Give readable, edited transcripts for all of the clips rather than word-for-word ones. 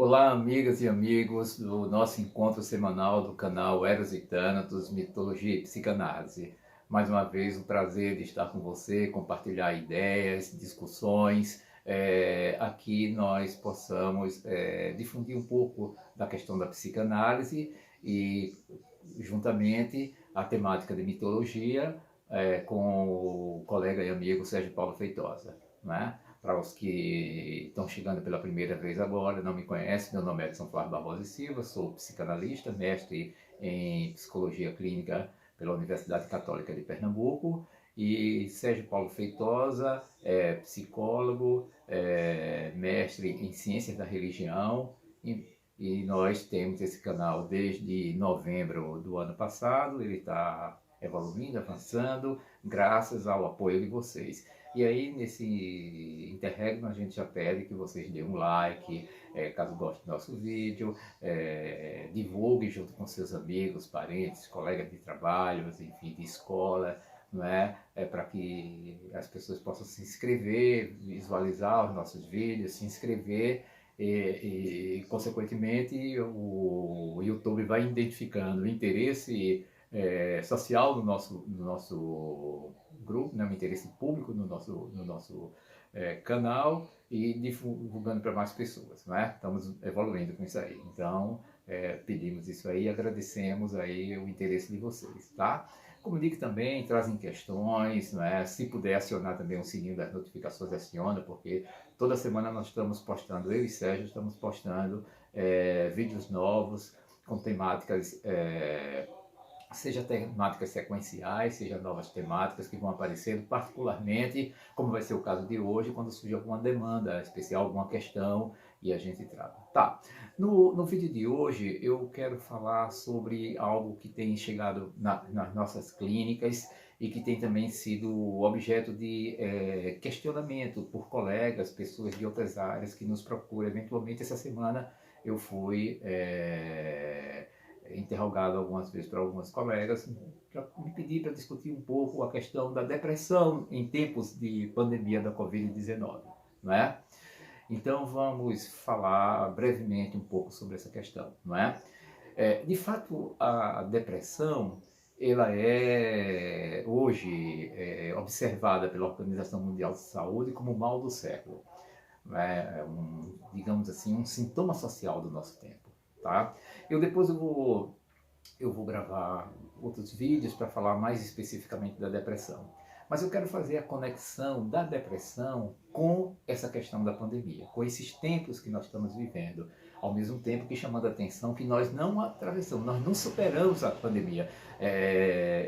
Olá, amigas e amigos do nosso encontro semanal do canal Eros e Thanatos, Mitologia e Psicanálise. Mais uma vez, um prazer de estar com você, compartilhar ideias, discussões. Aqui nós possamos difundir um pouco da questão da psicanálise e, juntamente, a temática de mitologia com o colega e amigo Sérgio Paulo Feitosa, né? Para os que estão chegando pela primeira vez agora, não me conhecem, meu nome é Edson Flávio Barbosa e Silva, sou psicanalista, mestre em psicologia clínica pela Universidade Católica de Pernambuco, e Sérgio Paulo Feitosa é psicólogo, mestre em ciências da religião, e nós temos esse canal desde novembro do ano passado. Ele está evoluindo, avançando, graças ao apoio de vocês. E aí, nesse interregno, a gente já pede que vocês dêem um like, caso gostem do nosso vídeo, divulgue junto com seus amigos, parentes, colegas de trabalho, enfim, de escola, não é? Para que as pessoas possam se inscrever, visualizar os nossos vídeos, se inscrever consequentemente, o YouTube vai identificando o interesse social no nosso grupo, né, o interesse público no nosso canal, e divulgando para mais pessoas, né? Estamos evoluindo com isso aí. Então, pedimos isso aí, agradecemos aí o interesse de vocês, tá? Comunique também, trazem questões, né? Se puder acionar também o sininho das notificações, aciona, porque toda semana nós estamos postando, eu e Sérgio estamos postando vídeos novos com temáticas, seja temáticas sequenciais, seja novas temáticas que vão aparecendo, particularmente, como vai ser o caso de hoje, quando surge alguma demanda especial, alguma questão, e a gente trata. Tá, no vídeo de hoje eu quero falar sobre algo que tem chegado nas nossas clínicas e que tem também sido objeto de questionamento por colegas, pessoas de outras áreas que nos procuram. Eventualmente, essa semana eu fui interrogado algumas vezes por algumas colegas, para me pedir para discutir um pouco a questão da depressão em tempos de pandemia da Covid-19, não é? Então vamos falar brevemente um pouco sobre essa questão, não é? De fato, a depressão, ela é hoje observada pela Organização Mundial de Saúde como o mal do século, né? Digamos assim, um sintoma social do nosso tempo, tá? Depois eu vou gravar outros vídeos para falar mais especificamente da depressão. Mas eu quero fazer a conexão da depressão com essa questão da pandemia, com esses tempos que nós estamos vivendo, ao mesmo tempo que chamando a atenção que nós não atravessamos, nós não superamos a pandemia.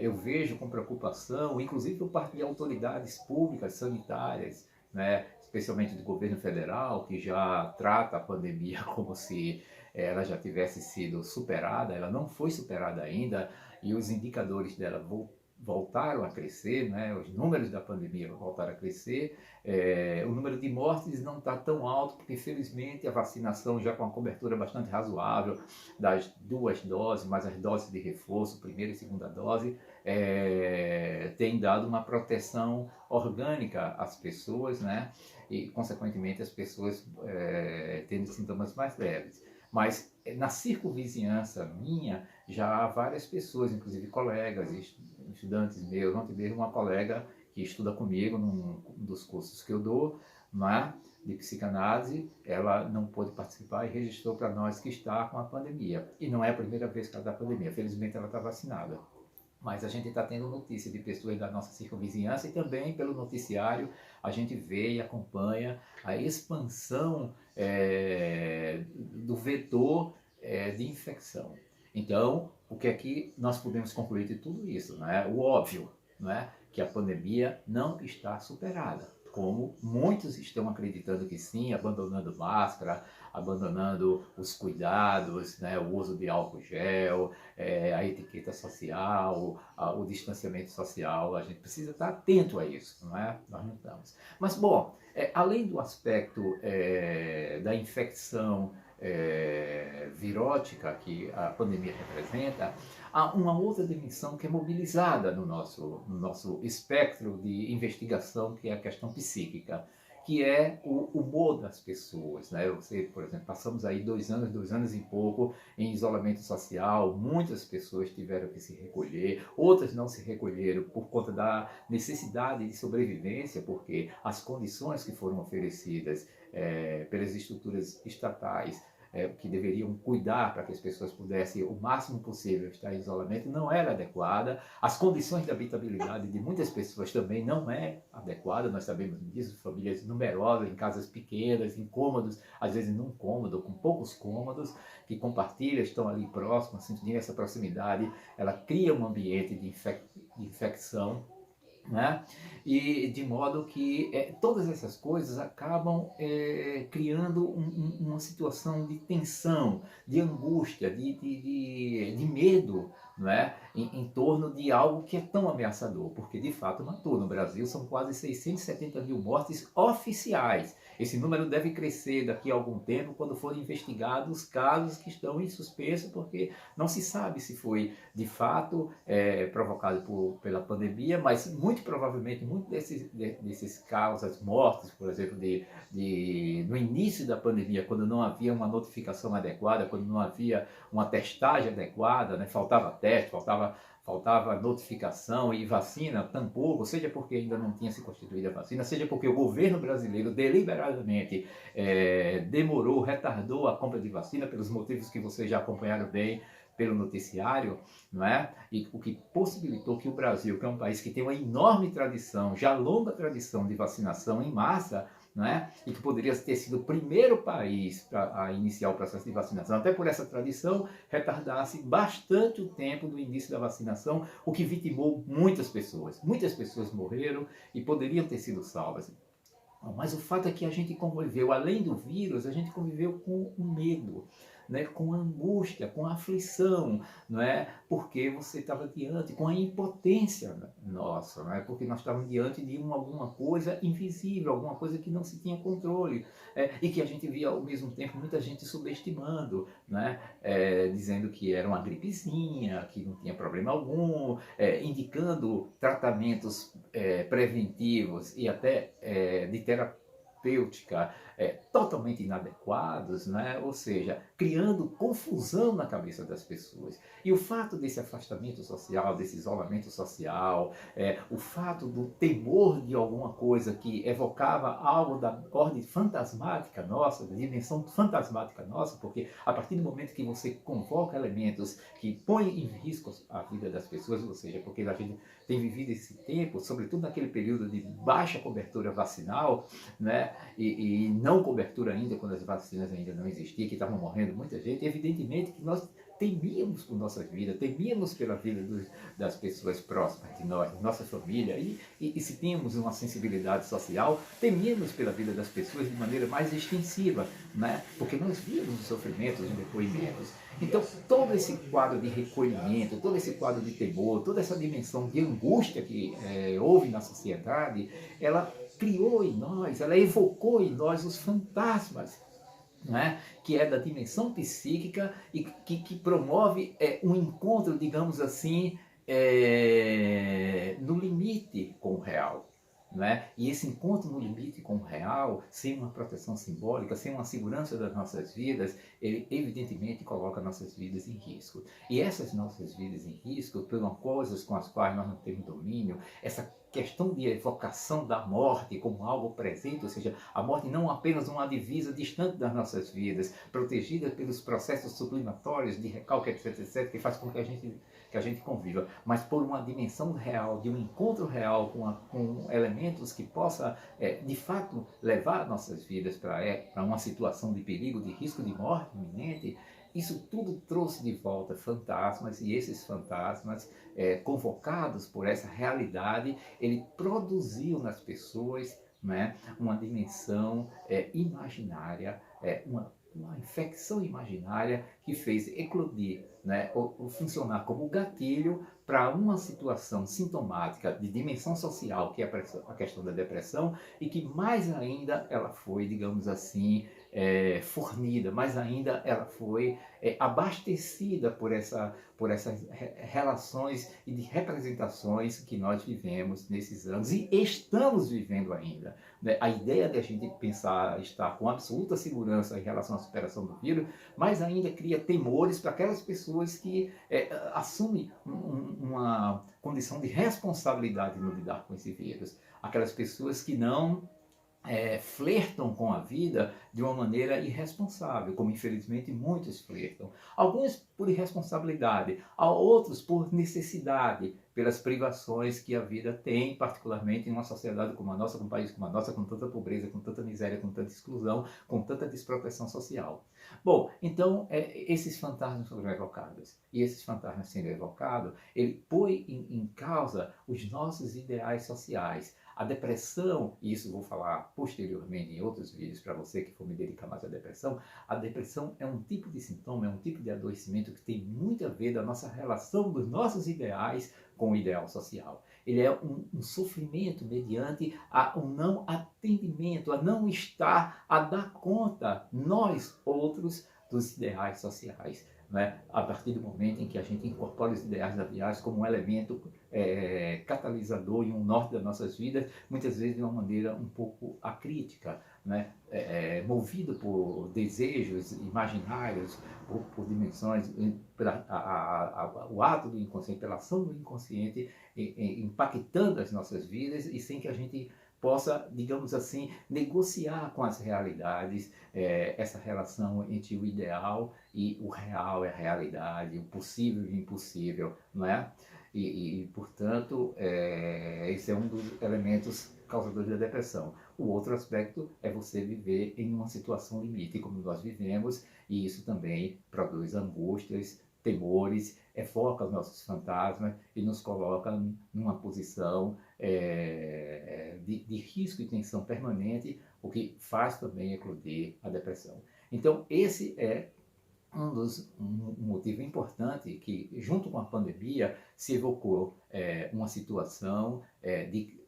Eu vejo com preocupação, inclusive por parte de autoridades públicas, sanitárias, né, especialmente do governo federal, que já trata a pandemia como se ela já tivesse sido superada. Ela não foi superada ainda, e os indicadores dela voltaram a crescer, né? Os números da pandemia voltaram a crescer. O número de mortes não está tão alto, porque infelizmente a vacinação, já com uma cobertura bastante razoável das duas doses, mais as doses de reforço, primeira e segunda dose, tem dado uma proteção orgânica às pessoas, né? E consequentemente as pessoas tendo sintomas mais leves. Mas na circunvizinhança minha, já há várias pessoas, inclusive colegas, estudantes meus. Ontem mesmo uma colega que estuda comigo num dos cursos que eu dou, né, de psicanálise, ela não pôde participar e registrou para nós que está com a pandemia. E não é a primeira vez que ela está com a pandemia, felizmente ela está vacinada. Mas a gente está tendo notícia de pessoas da nossa circunvizinhança, e também pelo noticiário a gente vê e acompanha a expansão do vetor de infecção. Então, o que é que nós podemos concluir de tudo isso? Né? O óbvio, não é? Que a pandemia não está superada, como muitos estão acreditando que sim, abandonando máscara, abandonando os cuidados, né, o uso de álcool gel, a etiqueta social, o distanciamento social. A gente precisa estar atento a isso, não é? Nós não estamos. Mas, bom, além do aspecto da infecção virótica que a pandemia representa, há uma outra dimensão que é mobilizada no nosso espectro de investigação, que é a questão psíquica. que é o humor das pessoas, né? Você, por exemplo, passamos aí 2 anos e pouco em isolamento social, muitas pessoas tiveram que se recolher, outras não se recolheram por conta da necessidade de sobrevivência, porque as condições que foram oferecidas pelas estruturas estatais que deveriam cuidar para que as pessoas pudessem o máximo possível estar em isolamento não era adequada. As condições de habitabilidade de muitas pessoas também não é adequada, nós sabemos disso, famílias numerosas, em casas pequenas, em cômodos, às vezes num cômodo, com poucos cômodos, que compartilham, estão ali próximos, sentindo essa proximidade, ela cria um ambiente de infecção, né? E de modo que todas essas coisas acabam criando uma situação de tensão, de angústia, de medo, não é? Em torno de algo que é tão ameaçador, porque de fato matou. No Brasil são quase 670 mil mortes oficiais. Esse número deve crescer daqui a algum tempo quando forem investigados casos que estão em suspenso, porque não se sabe se foi de fato provocado pela pandemia, mas muito provavelmente muitos desses casos, mortes, por exemplo, no início da pandemia, quando não havia uma notificação adequada, quando não havia uma testagem adequada, né, faltava teste, faltava notificação e vacina, tampouco, seja porque ainda não tinha se constituído a vacina, seja porque o governo brasileiro deliberadamente demorou, retardou a compra de vacina, pelos motivos que vocês já acompanharam bem pelo noticiário, não é? E o que possibilitou que o Brasil, que é um país que tem uma enorme tradição, já longa tradição de vacinação em massa, não é? E que poderia ter sido o primeiro país a iniciar o processo de vacinação, até por essa tradição, retardasse bastante o tempo do início da vacinação, o que vitimou muitas pessoas. Muitas pessoas morreram e poderiam ter sido salvas. Mas o fato é que a gente conviveu, além do vírus, a gente conviveu com o medo, né, com a angústia, com a aflição, não é? Porque você estava diante, com a impotência nossa, não é? Porque nós estávamos diante de alguma coisa invisível, alguma coisa que não se tinha controle, e que a gente via ao mesmo tempo muita gente subestimando, não é? Dizendo que era uma gripezinha, que não tinha problema algum, indicando tratamentos preventivos e até de terapêutica totalmente inadequados, né? Ou seja, criando confusão na cabeça das pessoas. E o fato desse afastamento social, desse isolamento social, o fato do temor de alguma coisa que evocava algo da ordem fantasmática nossa, da dimensão fantasmática nossa, porque a partir do momento que você convoca elementos que põem em risco a vida das pessoas, ou seja, porque a gente tem vivido esse tempo, sobretudo naquele período de baixa cobertura vacinal, né? E não cobertura ainda, quando as vacinas ainda não existiam, que estavam morrendo muita gente, evidentemente que nós temíamos por nossa vida, temíamos pela vida das pessoas próximas de nós, nossa família, e se tínhamos uma sensibilidade social, temíamos pela vida das pessoas de maneira mais extensiva, né? Porque nós víamos os sofrimentos, os depoimentos. Então, todo esse quadro de recolhimento, todo esse quadro de temor, toda essa dimensão de angústia que houve na sociedade, ela criou em nós, ela evocou em nós os fantasmas, né? Que é da dimensão psíquica e que promove um encontro, digamos assim, no limite com o real. Né? E esse encontro no limite com o real, sem uma proteção simbólica, sem uma segurança das nossas vidas, ele evidentemente coloca nossas vidas em risco. E essas nossas vidas em risco, por coisas com as quais nós não temos domínio, essa questão de evocação da morte como algo presente, ou seja, a morte não apenas uma divisa distante das nossas vidas, protegida pelos processos sublimatórios de recalque, etc., etc., que faz com que a gente conviva, mas por uma dimensão real, de um encontro real com elementos que possa, de fato, levar nossas vidas para uma situação de perigo, de risco de morte iminente. Isso tudo trouxe de volta fantasmas, e esses fantasmas, convocados por essa realidade, ele produziu nas pessoas, né, uma dimensão imaginária, uma infecção imaginária que fez eclodir, né, ou funcionar como gatilho para uma situação sintomática de dimensão social, que é a questão da depressão, e que mais ainda ela foi, digamos assim, fornida, mas ainda ela foi abastecida por essas relações e de representações que nós vivemos nesses anos e estamos vivendo ainda. Né? A ideia de a gente pensar, estar com absoluta segurança em relação à superação do vírus, mas ainda cria temores para aquelas pessoas que assumem uma condição de responsabilidade no lidar com esse vírus. Aquelas pessoas que não flertam com a vida de uma maneira irresponsável, como infelizmente muitos flertam. Alguns por irresponsabilidade, outros por necessidade, pelas privações que a vida tem, particularmente em uma sociedade como a nossa, com um país como a nossa, com tanta pobreza, com tanta miséria, com tanta exclusão, com tanta desproteção social. Bom, então esses fantasmas foram evocados. E esses fantasmas sendo evocados, ele põe em causa os nossos ideais sociais. A depressão, e isso vou falar posteriormente em outros vídeos para você que for me dedicar mais à depressão, a depressão é um tipo de sintoma, é um tipo de adoecimento que tem muito a ver da nossa relação dos nossos ideais com o ideal social. Ele é um sofrimento mediante um não atendimento, a não estar a dar conta, nós outros, dos ideais sociais. Né? A partir do momento em que a gente incorpora os ideais da viagem como um elemento catalisador e um norte das nossas vidas, muitas vezes de uma maneira um pouco acrítica, né? Movido por desejos imaginários, por dimensões, o ato do inconsciente, pela ação do inconsciente, impactando as nossas vidas e sem que a gente possa, digamos assim, negociar com as realidades essa relação entre o ideal e o real, a realidade, o possível e o impossível, não é? Portanto, esse é um dos elementos causadores da depressão. O outro aspecto é você viver em uma situação limite, como nós vivemos, e isso também produz angústias, temores, evoca os nossos fantasmas e nos coloca numa posição de risco e tensão permanente, o que faz também eclodir a depressão. Então, esse é um motivo importante que, junto com a pandemia, se evocou uma situação de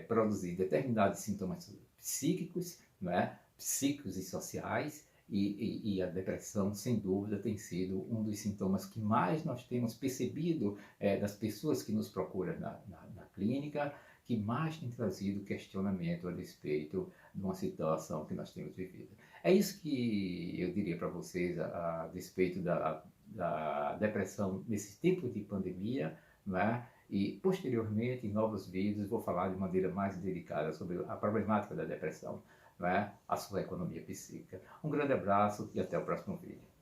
produzir determinados sintomas psíquicos, né, psíquicos e sociais, e a depressão, sem dúvida, tem sido um dos sintomas que mais nós temos percebido das pessoas que nos procuram na clínica, que mais tem trazido questionamento a respeito de uma situação que nós temos vivido. É isso que eu diria para vocês a respeito da depressão nesse tempo de pandemia, não é? E posteriormente, em novos vídeos, vou falar de maneira mais dedicada sobre a problemática da depressão, não é? A sua economia psíquica. Um grande abraço e até o próximo vídeo.